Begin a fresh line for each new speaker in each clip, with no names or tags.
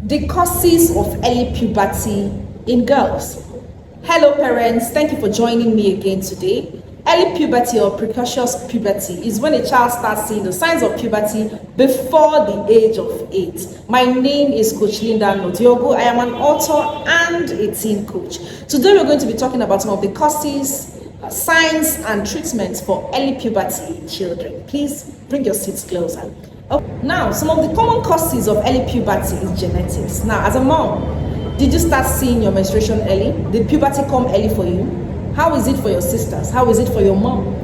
The causes of early puberty in girls. Hello parents, thank you for joining me again today. Early puberty or precocious puberty is when a child starts seeing the signs of puberty before the age of 8. My name is Coach Linda Nodiogo. I am an author and a teen coach. Today we're going to be talking about some of the causes, signs and treatments for early puberty in children. Please bring your seats closer. Now, some of the common causes of early puberty is genetics. Now, as a mom, did you start seeing your menstruation early? Did puberty come early for you? How is it for your sisters? How is it for your mom?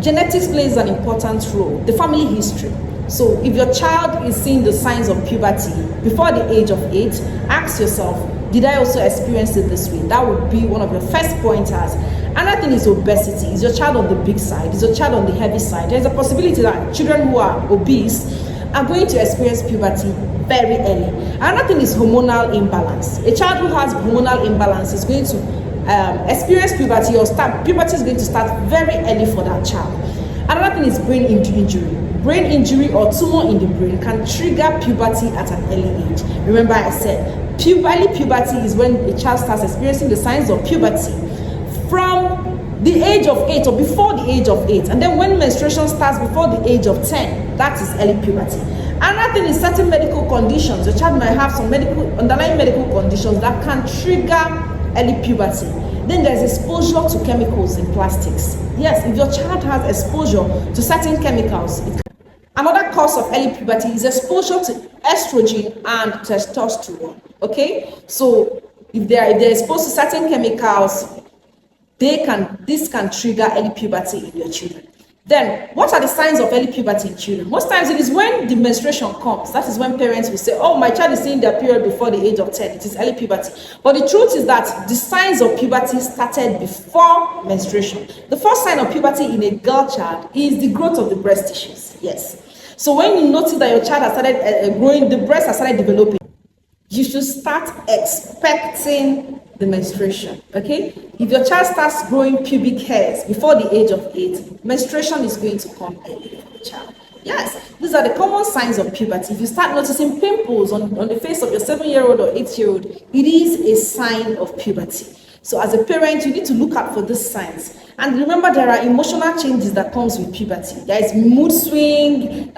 Genetics plays an important role. The family history. So if your child is seeing the signs of puberty before the age of 8, ask yourself, did I also experience it this way? That would be one of your first pointers. Another thing is obesity. Is your child on the big side? Is your child on the heavy side? There's a possibility that children who are obese are going to experience puberty very early. Another thing is hormonal imbalance. A child who has hormonal imbalance is going to experience puberty puberty is going to start very early for that child. Another thing is brain injury. Brain injury or tumor in the brain can trigger puberty at an early age. Remember I said early puberty is when a child starts experiencing the signs of puberty from the age of 8 or before the age of 8, and then when menstruation starts before the age of 10, that is early puberty. Another thing is certain medical conditions. Your child might have some underlying medical conditions that can trigger early puberty. Then there's exposure to chemicals in plastics. Yes, if your child has exposure to certain chemicals. Another cause of early puberty is exposure to estrogen and testosterone. Okay, so if they're exposed to certain chemicals, this can trigger early puberty in your children. Then, what are the signs of early puberty in children? Most times it is when the menstruation comes. That is when parents will say, oh, my child is seeing their period before the age of 10. It is early puberty. But the truth is that the signs of puberty started before menstruation. The first sign of puberty in a girl child is the growth of the breast tissues. Yes. So when you notice that your child has started growing, the breast has started developing, you should start expecting the menstruation. Okay, if your child starts growing pubic hairs before the age of 8, menstruation is going to come early for the child. Yes, these are the common signs of puberty. If you start noticing pimples on the face of your 7-year-old or 8-year-old, it is a sign of puberty. So as a parent, you need to look out for these signs. And remember, there are emotional changes that comes with puberty. There is mood swing,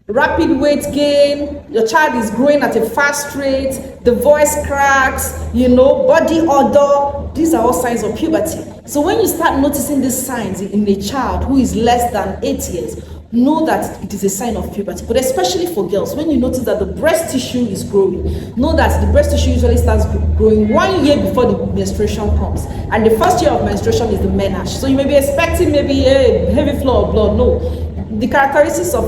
rapid weight gain, your child is growing at a fast rate, the voice cracks, body odor. These are all signs of puberty. So when you start noticing these signs in a child who is less than 8 years, know that it is a sign of puberty. But especially for girls, when you notice that the breast tissue is growing, know that the breast tissue usually starts growing 1 year before the menstruation comes. And the first year of menstruation is the menarche. So you may be expecting maybe a heavy flow of blood. No. The characteristics of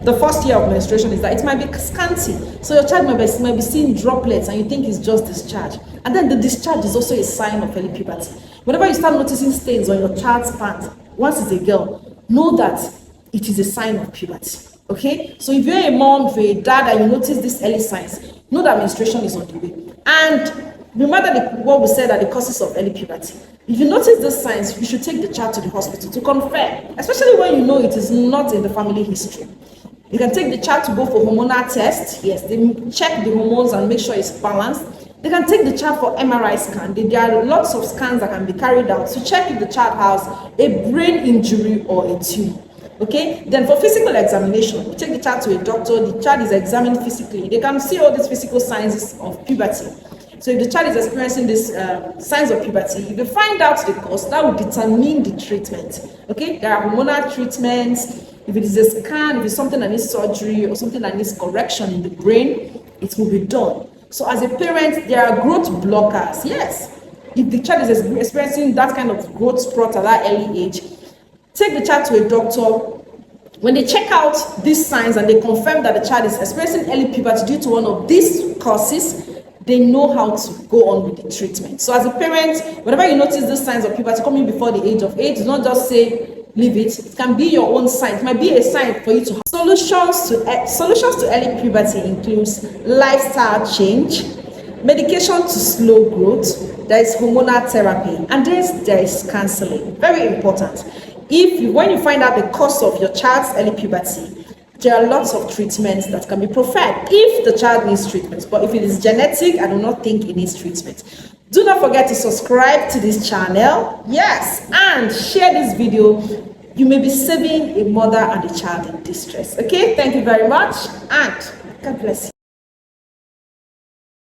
the first year of menstruation is that it might be scanty. So your child might be seeing droplets and you think it's just discharge. And then the discharge is also a sign of early puberty. Whenever you start noticing stains on your child's pants, once it's a girl, know that it is a sign of puberty. Okay? So if you're a mom, if you're a dad and you notice these early signs, know that menstruation is on the way. And remember what we said are the causes of early puberty. If you notice these signs, you should take the child to the hospital to confirm, especially when you know it is not in the family history. You can take the child to go for hormonal tests. Yes, they check the hormones and make sure it's balanced. They can take the child for MRI scan. There are lots of scans that can be carried out to check if the child has a brain injury or a tumor. Okay, then for physical examination, you take the child to a doctor, the child is examined physically. They can see all these physical signs of puberty. So if the child is experiencing these signs of puberty, if you find out the cause, that will determine the treatment. Okay, there are hormonal treatments. If it is a scan, if it's something that needs surgery or something that needs correction in the brain, it will be done. So as a parent, there are growth blockers. Yes, if the child is experiencing that kind of growth spurt at that early age, take the child to a doctor. When they check out these signs and they confirm that the child is experiencing early puberty due to one of these causes, they know how to go on with the treatment. So as a parent, whenever you notice these signs of puberty coming before the age of 8, do not just say, leave it. It can be your own sign. It might be a sign for you to have. Solutions to early puberty includes lifestyle change, medication to slow growth, there is hormonal therapy, and there is counseling. Very important. When you find out the cause of your child's early puberty, There are lots of treatments that can be preferred if the child needs treatment. But if it is genetic, I do not think it needs treatment. Do not forget to subscribe to this channel. Yes, and share this video. You may be saving a mother and a child in distress. Okay, thank you very much, and God bless you.